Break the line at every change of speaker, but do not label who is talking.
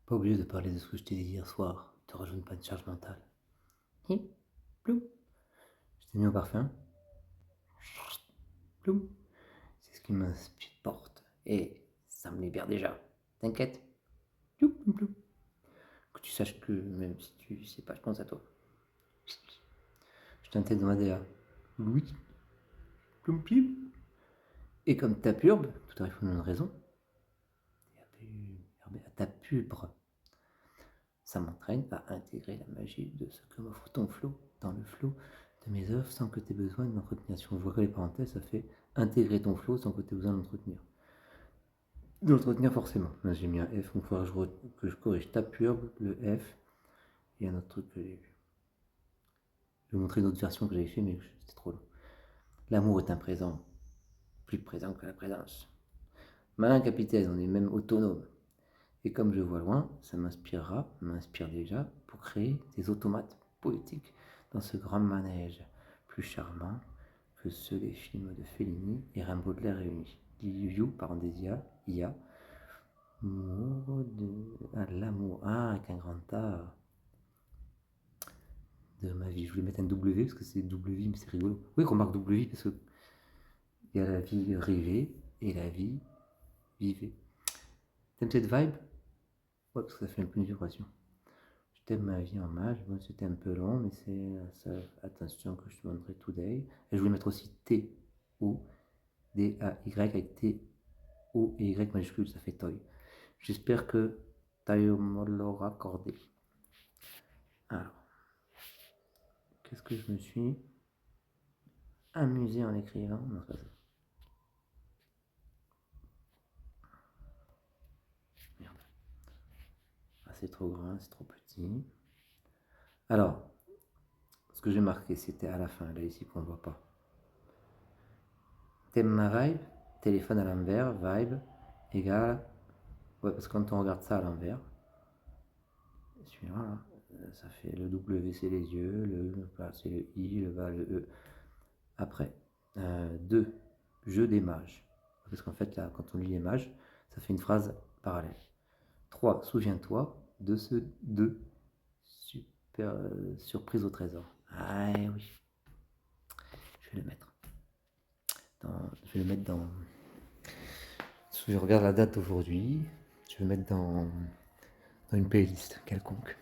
Pas obligé de parler de ce que je t'ai dit hier soir. Te rajoute pas de charge mentale. Hi, Plou. Je t'ai mis au parfum. Plou. C'est ce qui m'insporte. Et ça me libère déjà. T'inquiète. Plou, plou, plou. Que tu saches que même si tu sais pas, je pense à toi. Je t'intègre dans ma DA. Oui. Ploum, plim. Et comme ta purbe, tout arrive pour une raison. Ta pubre. Ça m'entraîne à intégrer la magie de ce que m'offre ton flow dans le flow de mes œuvres sans que tu aies besoin de m'entretenir. Si on voit que les parenthèses, ça fait intégrer ton flow sans que tu aies besoin de l'entretenir. De l'entretenir forcément. Là, j'ai mis un F, donc il faudra que je corrige ta purbe, le F, et un autre truc que j'ai vu. Je vais vous montrer une autre version que j'avais fait, mais c'était trop long. L'amour est un présent, plus présent que la présence. Malin capitaine, on est même autonome. Et comme je vois loin, ça m'inspire déjà pour créer des automates poétiques dans ce grand manège, plus charmant que ceux des films de Fellini et Rimbaud de l'air réunis. You, parenthesia, IA, l'amour, avec un grand A de ma vie. Je voulais mettre un W parce que c'est W, mais c'est rigolo. Oui, remarque W parce que il y a la vie rêvée et la vie vivée. T'aimes cette vibe? Ouais, parce que ça fait un peu une vibration. Je t'aime ma vie en mage. Bon, c'était un peu long, mais c'est ça. Attention que je te montrerai today. Et je voulais mettre aussi T-O-D-A-Y avec T-O et Y majuscule, ça fait toy. J'espère que Tayo me l'aura accordé. Alors, qu'est-ce que je me suis amusé en écrivant? Non, c'est pas ça. Merde. Ah, c'est trop grand, c'est trop petit. Alors, ce que j'ai marqué, c'était à la fin, là, ici, qu'on ne voit pas. T'aimes ma vibe? Téléphone à l'envers, vibe, égale. Ouais, parce que quand on regarde ça à l'envers, celui-là, là, ça fait le W, c'est les yeux, le bas, c'est le I, le bas, le E. Après, 2, jeu des mages. Parce qu'en fait, là, quand on lit les mages, ça fait une phrase parallèle. 3, souviens-toi de ce 2, super surprise au trésor. Ah oui, je vais le mettre. Je vais le mettre dans. Je regarde la date d'aujourd'hui. Je vais le mettre dans une playlist quelconque.